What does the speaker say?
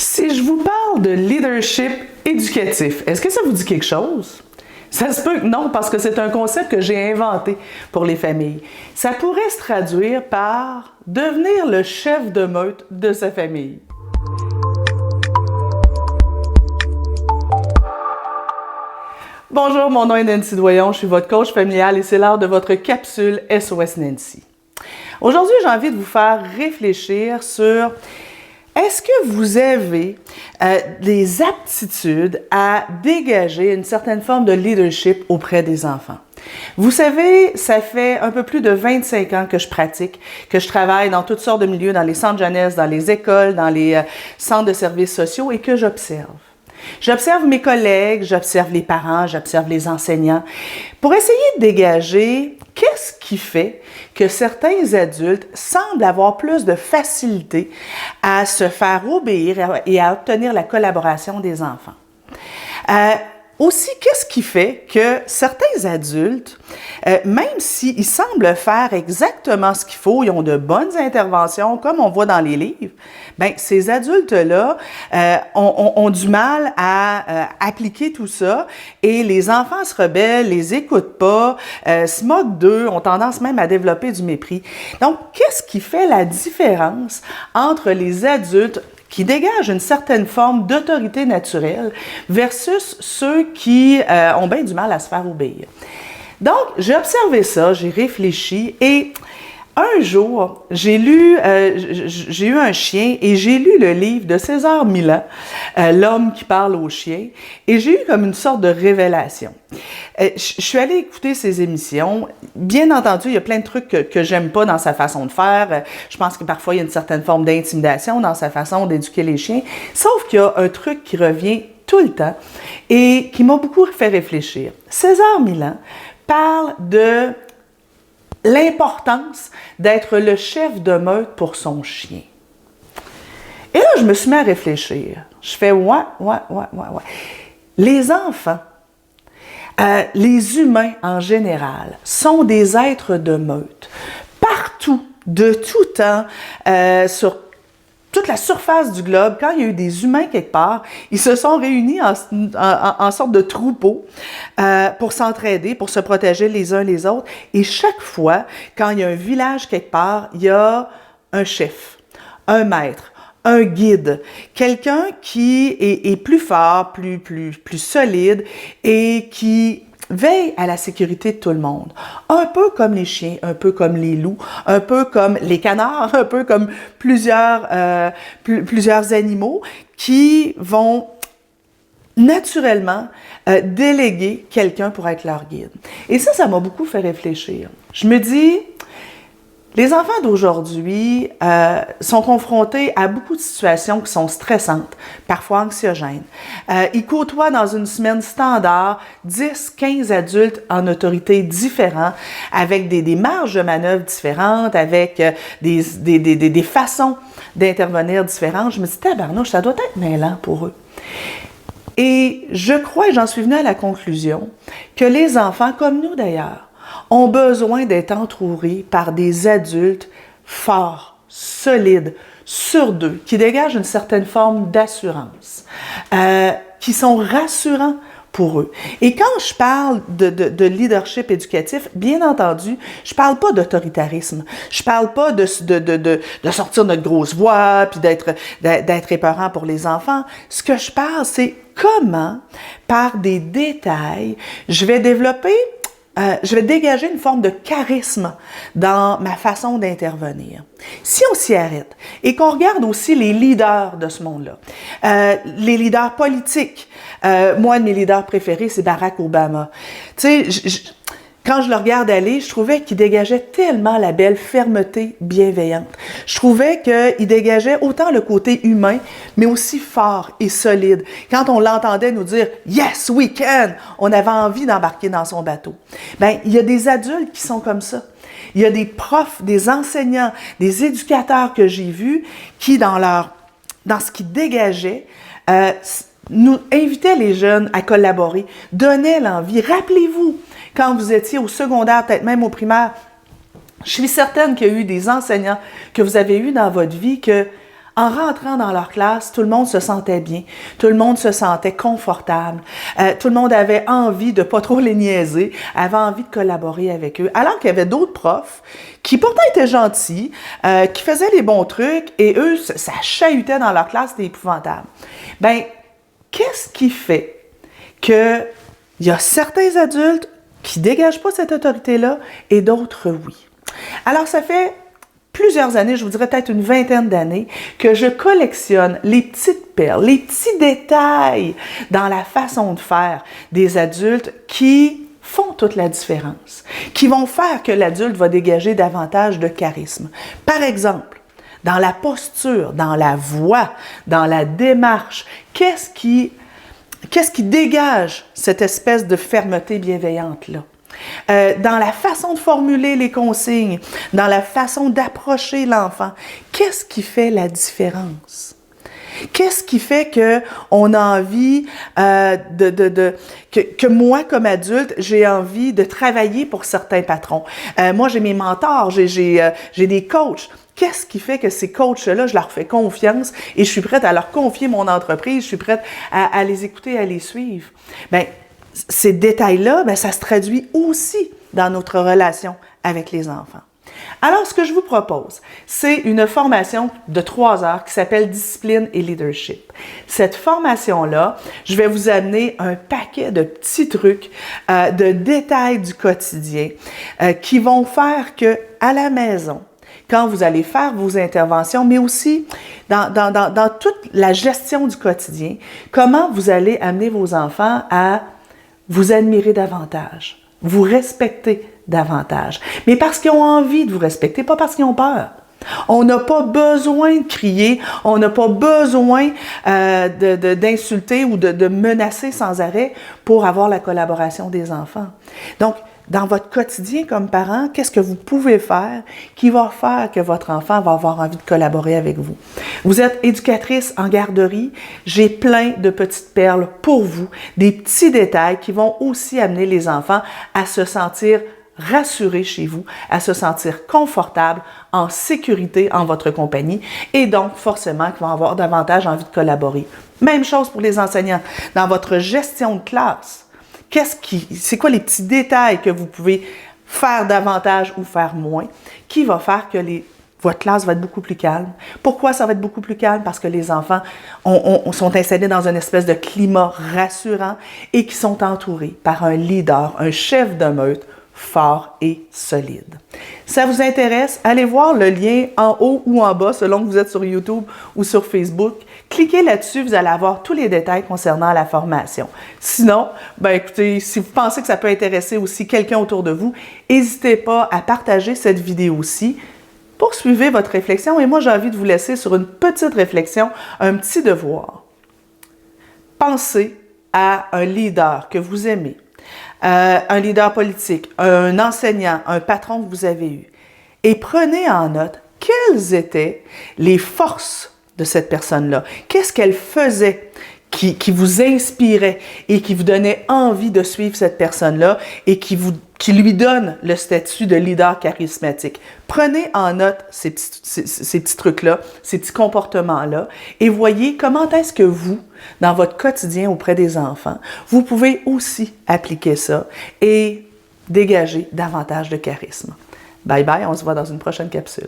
Si je vous parle de leadership éducatif, est-ce que ça vous dit quelque chose? Ça se peut que non, parce que c'est un concept que j'ai inventé pour les familles. Ça pourrait se traduire par devenir le chef de meute de sa famille. Bonjour, mon nom est Nancy Doyon, je suis votre coach familial et c'est l'heure de votre capsule SOS Nancy. Aujourd'hui, j'ai envie de vous faire réfléchir sur est-ce que vous avez des aptitudes à dégager une certaine forme de leadership auprès des enfants? Vous savez, ça fait un peu plus de 25 ans que je pratique, que je travaille dans toutes sortes de milieux, dans les centres jeunesse, dans les écoles, dans les centres de services sociaux et que j'observe. J'observe mes collègues, j'observe les parents, j'observe les enseignants pour essayer de dégager qu'est-ce qui fait que certains adultes semblent avoir plus de facilité à se faire obéir et à obtenir la collaboration des enfants. Aussi, qu'est-ce qui fait que certains adultes, même s'ils semblent faire exactement ce qu'il faut, ils ont de bonnes interventions, comme on voit dans les livres, bien, ces adultes-là ont du mal à appliquer tout ça et les enfants se rebellent, les écoutent pas, se moquent d'eux, ont tendance même à développer du mépris. Donc, qu'est-ce qui fait la différence entre les adultes qui dégagent une certaine forme d'autorité naturelle versus ceux qui ont bien du mal à se faire obéir? Donc, j'ai observé ça, j'ai réfléchi et un jour, j'ai eu un chien et j'ai lu le livre de César Millan, L'homme qui parle aux chiens, et j'ai eu comme une sorte de révélation. Je suis allée écouter ses émissions. Bien entendu, il y a plein de trucs que j'aime pas dans sa façon de faire. Je pense que parfois, il y a une certaine forme d'intimidation dans sa façon d'éduquer les chiens. Sauf qu'il y a un truc qui revient tout le temps et qui m'a beaucoup fait réfléchir. César Millan parle de l'importance d'être le chef de meute pour son chien. Et là, je me suis mis à réfléchir. Je fais ouais. Les enfants, les humains en général, sont des êtres de meute. Partout, de tout temps, sur toute la surface du globe, quand il y a eu des humains quelque part, ils se sont réunis en sorte de troupeau pour s'entraider, pour se protéger les uns les autres. Et chaque fois, quand il y a un village quelque part, il y a un chef, un maître, un guide, quelqu'un qui est plus fort, plus solide et qui veille à la sécurité de tout le monde. Un peu comme les chiens, un peu comme les loups, un peu comme les canards, un peu comme plusieurs animaux qui vont naturellement déléguer quelqu'un pour être leur guide. Et ça m'a beaucoup fait réfléchir. Je me dis, les enfants d'aujourd'hui sont confrontés à beaucoup de situations qui sont stressantes, parfois anxiogènes. Ils côtoient dans une semaine standard 10, 15 adultes en autorité différents, avec des marges de manœuvre différentes, avec des façons d'intervenir différentes. Je me dis, tabarnouche, ça doit être mêlant pour eux. Et je crois, et j'en suis venue à la conclusion, que les enfants, comme nous d'ailleurs, ont besoin d'être entourés par des adultes forts, solides, sur d'eux, qui dégagent une certaine forme d'assurance, qui sont rassurants pour eux. Et quand je parle de leadership éducatif, bien entendu, je parle pas d'autoritarisme. Je parle pas de sortir notre grosse voix puis d'être épeurant pour les enfants. Ce que je parle, c'est comment, par des détails, je vais dégager une forme de charisme dans ma façon d'intervenir. Si on s'y arrête et qu'on regarde aussi les leaders de ce monde-là, les leaders politiques, moi, un de mes leaders préférés, c'est Barack Obama. Tu sais, quand je le regarde aller, je trouvais qu'il dégageait tellement la belle fermeté bienveillante. Je trouvais qu'il dégageait autant le côté humain, mais aussi fort et solide. Quand on l'entendait nous dire « Yes, we can », on avait envie d'embarquer dans son bateau. Bien, il y a des adultes qui sont comme ça. Il y a des profs, des enseignants, des éducateurs que j'ai vus qui, dans ce qu'ils dégageaient, nous invitaient les jeunes à collaborer, donnaient l'envie. Rappelez-vous, quand vous étiez au secondaire, peut-être même au primaire, je suis certaine qu'il y a eu des enseignants que vous avez eus dans votre vie que, En rentrant dans leur classe, tout le monde se sentait bien, tout le monde se sentait confortable, tout le monde avait envie de pas trop les niaiser, avait envie de collaborer avec eux, alors qu'il y avait d'autres profs qui pourtant étaient gentils, qui faisaient les bons trucs, et eux, ça chahutait dans leur classe, c'était épouvantable. Ben, qu'est-ce qui fait qu'il y a certains adultes qui dégagent pas cette autorité-là et d'autres oui? Alors, ça fait plusieurs années, je vous dirais peut-être une vingtaine d'années, que je collectionne les petites perles, les petits détails dans la façon de faire des adultes qui font toute la différence, qui vont faire que l'adulte va dégager davantage de charisme. Par exemple, dans la posture, dans la voix, dans la démarche, qu'est-ce qui dégage cette espèce de fermeté bienveillante-là? Dans la façon de formuler les consignes, dans la façon d'approcher l'enfant, qu'est-ce qui fait la différence? Qu'est-ce qui fait qu'on a envie que moi, comme adulte, j'ai envie de travailler pour certains patrons? Moi, j'ai mes mentors, j'ai des coachs. Qu'est-ce qui fait que ces coachs-là, je leur fais confiance et je suis prête à leur confier mon entreprise, je suis prête à les écouter, à les suivre? Bien, ces détails-là, bien, ça se traduit aussi dans notre relation avec les enfants. Alors, ce que je vous propose, c'est une formation de 3 heures qui s'appelle Discipline et Leadership. Cette formation-là, je vais vous amener un paquet de petits trucs, de détails du quotidien qui vont faire que à la maison, quand vous allez faire vos interventions, mais aussi dans toute la gestion du quotidien, comment vous allez amener vos enfants à vous admirer davantage, vous respecter davantage, mais parce qu'ils ont envie de vous respecter, pas parce qu'ils ont peur. On n'a pas besoin de crier, on n'a pas besoin d'insulter ou de menacer sans arrêt pour avoir la collaboration des enfants. Donc, dans votre quotidien comme parent, qu'est-ce que vous pouvez faire qui va faire que votre enfant va avoir envie de collaborer avec vous? Vous êtes éducatrice en garderie, j'ai plein de petites perles pour vous, des petits détails qui vont aussi amener les enfants à se sentir rassurés chez vous, à se sentir confortables, en sécurité en votre compagnie et donc forcément qu'ils vont avoir davantage envie de collaborer. Même chose pour les enseignants. Dans votre gestion de classe, c'est quoi les petits détails que vous pouvez faire davantage ou faire moins qui va faire que votre classe va être beaucoup plus calme? Pourquoi ça va être beaucoup plus calme? Parce que les enfants sont installés dans une espèce de climat rassurant et qui sont entourés par un leader, un chef de meute fort et solide. Ça vous intéresse? Allez voir le lien en haut ou en bas selon que vous êtes sur YouTube ou sur Facebook. Cliquez là-dessus, vous allez avoir tous les détails concernant la formation. Sinon, ben écoutez, si vous pensez que ça peut intéresser aussi quelqu'un autour de vous, n'hésitez pas à partager cette vidéo-ci. Poursuivez votre réflexion et moi j'ai envie de vous laisser sur une petite réflexion, un petit devoir. Pensez à un leader que vous aimez. Un leader politique, un enseignant, un patron que vous avez eu. Et prenez en note quelles étaient les forces de cette personne-là. Qu'est-ce qu'elle faisait qui vous inspirait et qui vous donnait envie de suivre cette personne-là et qui lui donne le statut de leader charismatique. Prenez en note ces petits trucs-là, ces petits comportements-là et voyez comment est-ce que vous, dans votre quotidien auprès des enfants, vous pouvez aussi appliquer ça et dégager davantage de charisme. Bye bye, on se voit dans une prochaine capsule.